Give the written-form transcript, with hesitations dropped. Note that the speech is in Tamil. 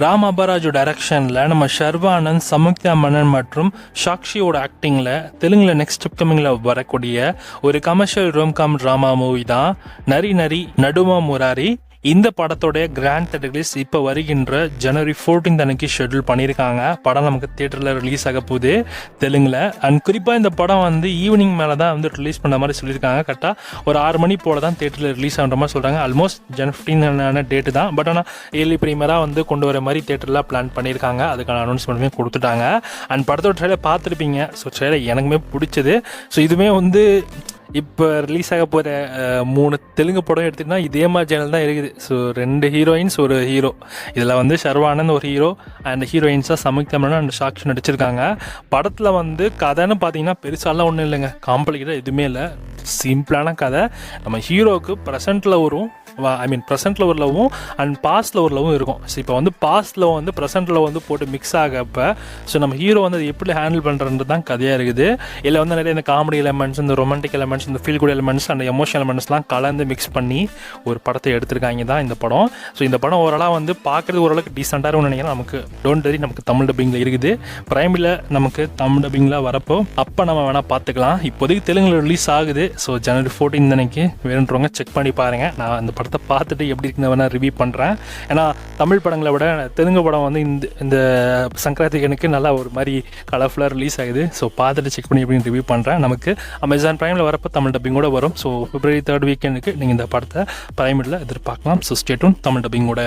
ராம் அபராஜு டைரக்ஷனில் நம்ம ஷர்வானந்த், சமுக்தா மன்னன் மற்றும் சாக்ஷியோட ஆக்டிங்கில் தெலுங்கில் நெக்ஸ்ட் அப்கமிங்கில் வரக்கூடிய ஒரு கமர்ஷியல் ரோம்காம் ட்ராமா மூவி தான் நரி நரி நடுமா முராரி. இந்த படத்தோடைய கிராண்ட் ரிலீஸ் இப்போ வருகின்ற ஜனவரி 14 அன்னைக்கு ஷெட்யூல் பண்ணியிருக்காங்க. படம் நமக்கு தியேட்டரில் ரிலீஸ் ஆக போகுது தெலுங்கில். அண்ட் குறிப்பாக இந்த படம் வந்து ஈவினிங் மேலே தான் வந்து ரிலீஸ் பண்ண மாதிரி சொல்லியிருக்காங்க. கரெக்டாக ஒரு 6 மணி போல் தான் தியேட்டரில் ரிலீஸ் ஆகிற மாதிரி சொல்கிறாங்க. ஆல்மோஸ்ட் ஜனவரி 15 டேட்டு தான். பட் ஆனால் ஏர்லி ப்ரீமியராக வந்து கொண்டு வர மாதிரி தியேட்டரில் பிளான் பண்ணியிருக்காங்க. அதுக்கான அனௌன்ஸ்மெண்ட்டுமே கொடுத்துட்டாங்க. அண்ட் படத்தோட ட்ரெயிலர் பார்த்துருப்பீங்க. ஸோ ட்ரெயிலர் எனக்குமே பிடிச்சது. ஸோ இதுவுமே வந்து இப்போ ரிலீஸ் ஆக போகிற 3 தெலுங்கு படம் எடுத்துகிட்டிங்கன்னா இதே மாதிரி சேனல் தான் இருக்குது. ஸோ 2 ஹீரோயின்ஸ், ஒரு ஹீரோ. இதில் வந்து ஷர்வானந்த் ஒரு ஹீரோ அண்ட் ஹீரோயின்ஸாக சமுக்தா மன்னன் அண்ட் சாக்ஷி நடிச்சிருக்காங்க. படத்தில் வந்து கதைன்னு பார்த்தீங்கன்னா பெருசாலாம் ஒன்றும் இல்லைங்க, காம்ப்ளிகேட்டாக எதுவுமே இல்லை. சிம்பிளான கதை. நம்ம ஹீரோவுக்கு ப்ரெசென்ட்டில் வரும், ப்ரெசென்ட்டில் ஒரு லவ்வும் அண்ட் பாஸ்ட்டில் ஒரு லவ்வும் இருக்கும். ஸோ இப்போ வந்து பாஸ்ட்டில் வந்து ப்ரெசென்ட்டில் வந்து போட்டு மிக்ஸ் ஆகப்போ ஸோ நம்ம ஹீரோ வந்து அதை எப்படி ஹேண்டில் பண்ணுறது தான் கதையாக இருக்குது. இதில் வந்து நிறைய இந்த காமெடி எலமெண்ட்ஸ், இந்த ரொமான்டிக் எலமெண்ட்ஸ், இந்த feel good elements and emotional எலமெண்ட்ஸ்லாம் கலந்து மிக்ஸ் பண்ணி ஒரு படத்தை எடுத்திருக்காங்க தான் இந்த படம். ஸோ இந்த படம் ஓரளவு வந்து பார்க்குறது ஓரளவுக்கு டீசெண்டாக இருக்கும்னு நினைக்கிறேன். நமக்கு டோன்ட் வரி, நமக்கு தமிழ் டப்பிங்கில் இருக்குது. பிரைமில் நமக்கு தமிழ் டப்பிங்கில் வரப்போ அப்போ நம்ம வேணால் பார்த்துக்கலாம். இப்போதைக்கு தெலுங்கில் ரிலீஸ் ஆகுது. ஸோ ஜனவரி 14 அன்னைக்கு வேணுன்றவங்க செக் பண்ணி பாருங்கள். நான் அந்த படத்தை பார்த்துட்டு எப்படி இருக்குன்னு வேணால் ரிவ்யூ பண்ணுறேன். ஏன்னா தமிழ் படங்களை விட தெலுங்கு படம் வந்து இந்த சங்கராந்திகனுக்கு நல்லா ஒரு மாதிரி கலர்ஃபுல்லாக ரிலீஸ் ஆகுது. ஸோ பார்த்துட்டு செக் பண்ணி எப்படின்னு ரிவ்யூ பண்ணுறேன். நமக்கு அமேசான் பிரைமில் வரப்போ தமிழ் டப்பிங்கோட வரும். ஸோ February 3rd வீக்கெண்டுக்கு நீங்கள் இந்த படத்தை பிரைமில் எதிர்பார்க்கலாம். So stay tuned Tamil டப்பிங்கோட.